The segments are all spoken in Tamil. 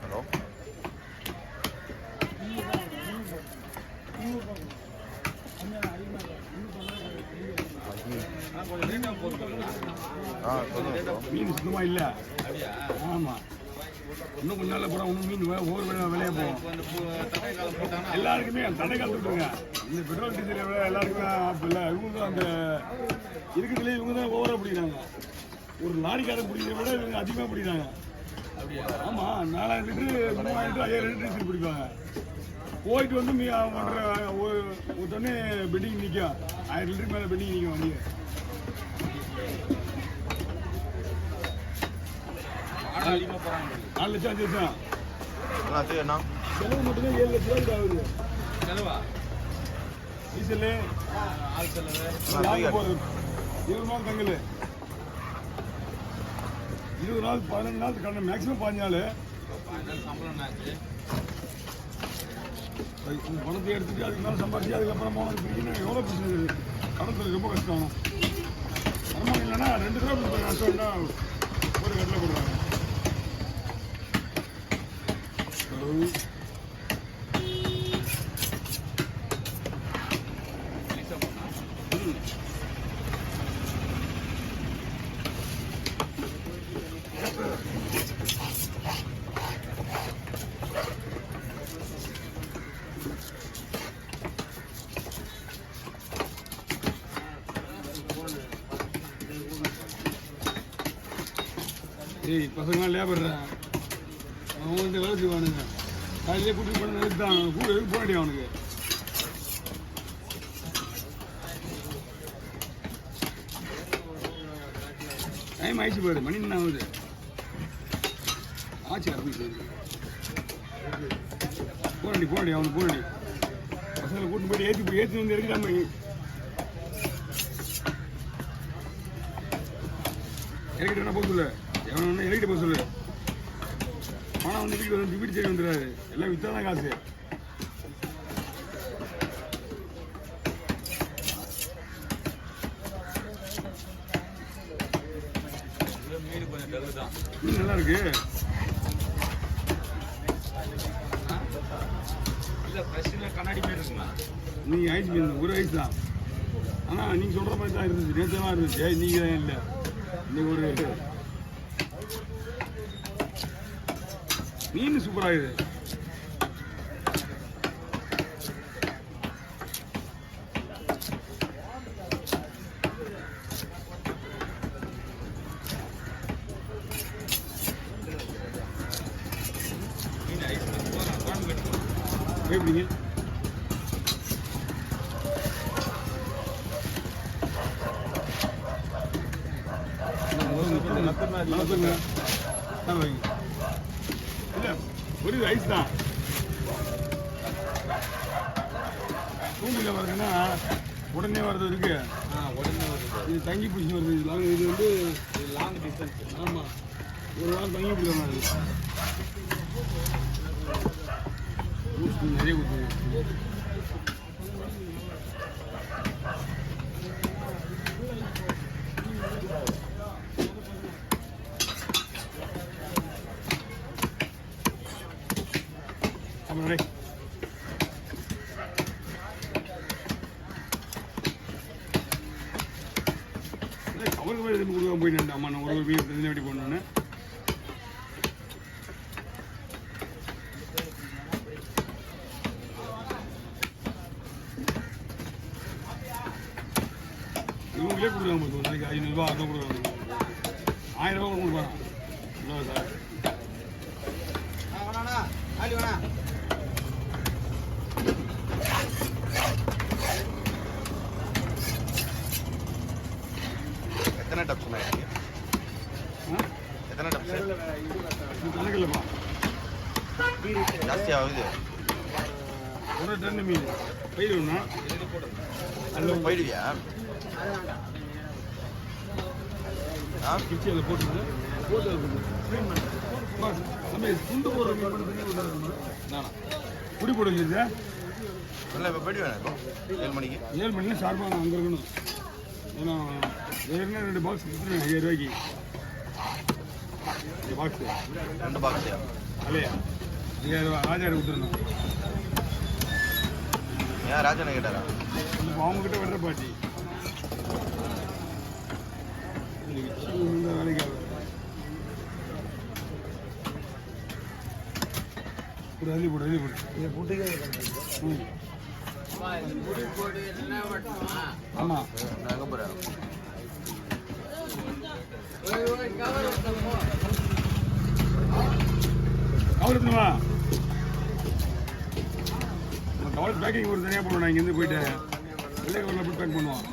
ஹலோ மீன் சுத்தமா இல்ல. ஆமா, இன்னும் கொஞ்ச நாள்ல போனா இன்னும் மீன் ஒவ்வொரு விலையா போகும். எல்லாருக்குமே தடை காலத்துட்டுருங்க. இந்த பெட்ரோல் டீசல் எல்லாருக்குமே இல்லை. இவங்க அந்த இருக்கிறதுல இவங்க தான் ஓவரா பிடிக்கிறாங்க. ஒரு லாரிக்காரன் பிடிக்கிறத விட இவங்க அதிகமாக பிடிக்கிறாங்க. ஆமா, 4000 லிட்டரு 3000 லிட்டரு 5000 லிட்டர் டீசல் பிடிப்பாங்க. போயிட்டு வந்து ஒரு தண்ணி பெண்டிங் நிற்கும். 1000 லிட்டருக்கு மேலே பெண்டிங் நிற்கும் வண்டி. 4 லட்சம் 5 லட்சம் செலவு மட்டும்தான் 7 லட்ச ரூபாய்க்கு ஆகுது. டீசலு போகிறது 20 நாள் தங்கல், 20 நாள் 15 நாள் கடன், மேக்ஸிமம் 15 நாள். பணத்தை எடுத்துட்டு அதுக்கு மேலே சம்பாதிச்சு அதுக்கப்புறம் போனது பிடிக்கணும். எவ்வளோ பிடிச்சது கடத்துல ரொம்ப கஷ்டம். வருமானம் இல்லைன்னா 2 ரூபா கஷ்டம்னா ஒரு கட்டில் கொடுக்குறாங்க. ஏய், பசங்களாம் லேபர்றேன், அவன் வந்து வேலை செய்வானுங்க. காலையிலே கூட்டிட்டு போன நிறுத்தான் கூட போக வேண்டிய அவனுக்கு. டைம் ஆயிடுச்சு பாரு, மணி என்ன ஆகுது ஆச்சு. ஆரம்பிச்சு போராடி அவனுக்கு போராடி பசங்களை கூட்டு போயிட்டு ஏற்றி வந்து இறக்கி நம்ம இறக்கிட்டு வேணா போக சொல்லு. எவன ஒன்று இறக்கிட்டு போக சொல்லு. ஆனால் வந்து வீட்டு தேடி வந்துடுறாரு. எல்லாம் வித்தாதான் காசு. மீன் நல்லா இருக்கு. கண்ணாடி மீன் இருக்குங்களா? நீங்கள் ஐஸ் மீன் ஒரு ஐஸ் தான். ஆனால் நீங்கள் சொல்கிற மாதிரி தான் இருந்துச்சு. நேற்றெல்லாம் இருந்துச்சு. இன்னைக்கு தான் இல்லை. இன்னைக்கு ஒரு மீன் சூப்பராகுது. எப்படிங்க இல்லை, ஒரு ஐஸ் தான். பூமியில் வருதுன்னா உடனே வர்றது இருக்கு. உடனே வருது. இது தங்கி பிடிச்சி வருது. இது வந்து லாங் டிஸ்டன்ஸ். ஆமாம், ஒரு வாரம் தங்கி பிடிக்கிற மாதிரி நிறைய கொடுத்துருங்க. அப்புறம் அவருக்கு மாதிரி திரும்பி கொடுக்க போயிட்டு அம்மா நான் ஒரு மீன் பிரச்சனை வெட்டி போடணுன்னு. இவங்களே கொடுக்குறாங்க. ஒரு நாளைக்கு 500 ரூபா 600 கொடுக்குறாங்க. 1000 ரூபா கொடுப்பாங்க. இல்லை சார், எத்தனை டப்ஸ் ஆகிடுங்க? எத்தனை டப்ஸ் கணக்கு இல்லைப்பா, ஜாஸ்தி ஆகுது. ஒரு டன் மீன் போயிடுவோம்னா அதில் போயிடுவியா? கிச்சி அதில் போட்டு நம்ம துண்டு போடுற நானா குடி போட வச்சிருச்சா? இல்லை, இப்போ போயிடுவேன். இப்போ 7 மணிக்கு 7 மணிக்கு ஷார்ப்பாக அங்கே இருக்கணும். ஏன்னா ஏற்கனவே 2 பாக்ஸ் கொடுத்துருவேன் 5000 ரூபாய்க்கு. பாக்ஸ் 2 பாக்ஸியா? இல்லையா நீங்கள் ராஜா கொடுத்துருந்தோம். ஏன் ராஜனை கேட்டாரா? அவங்ககிட்ட வர்ற பாட்டி இந்த வேலைக்கு போடு அள்ளி போடு அள்ளி போடு இதை போட்டுக்கே. ஆமாம் நான் எங்கே போகிறேன்? கவர் எடுத்துவா. கவர் பேக்கிங் ஒரு தனியாக போடுவோம். நான் இங்கேருந்து போயிட்டு வெள்ளை கவரில் போட்டு பேக் பண்ணுவோம்.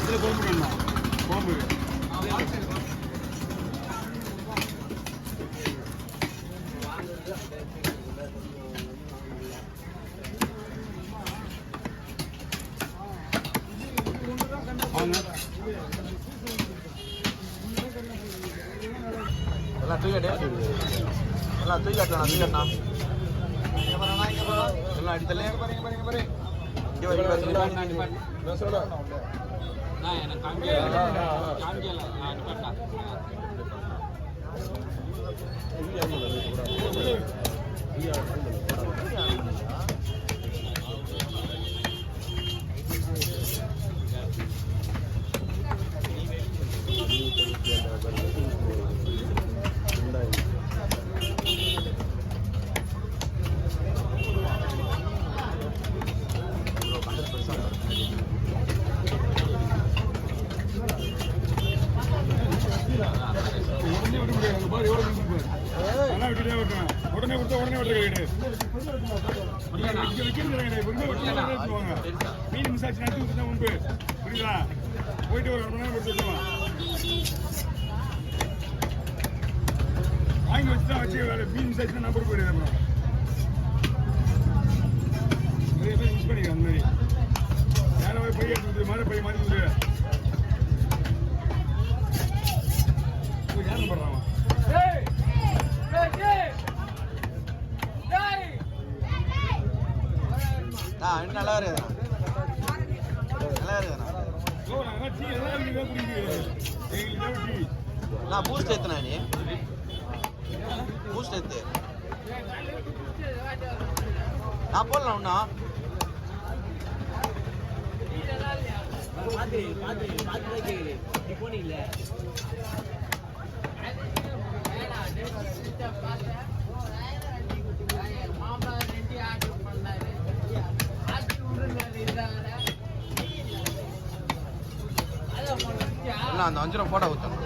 இதில் குழம்பு வேணுமா? குழம்பு வாங்க. எல்லாம் தூக்கிட்டே எல்லாம் தூக்கிட்டா எல்லாம் அடித்தலே எனக்கு காமிக்கல உடனே கொடுத்தா உடனே வெட்டுற மீன் மிசாச்சு நடத்தி கொடுத்தா முன்பு புரியுதா? போயிட்டு ஒரு 1 மணி நேரம் கொடுத்துருவோம். வாங்கி வச்சுதான் வச்சு வேலை. மீன் மிசாச்சு நம்பர் போயிடுது. அப்புறம் நிறைய பேர் யூஸ் பண்ணிக்கிறேன். அந்த மாதிரி யாராவது பைய எடுத்து கொடுத்து மாதிரி பைய மாற்றி கொடுத்து யாரும் பண்ணுறான். நல்லா இருக்குதுண்ணா, நல்லா இருக்குதுண்ணா. நான் பூஸ்ட் ஏற்றுண்ணா. நீ பூஸ்ட் ஏற்று நான் போடலாம் ஒன்றா. இல்லை அந்த 5 ரூபா போட்டோ ஊற்றணும்.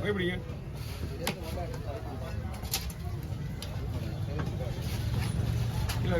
எப்படிங்க இல்லை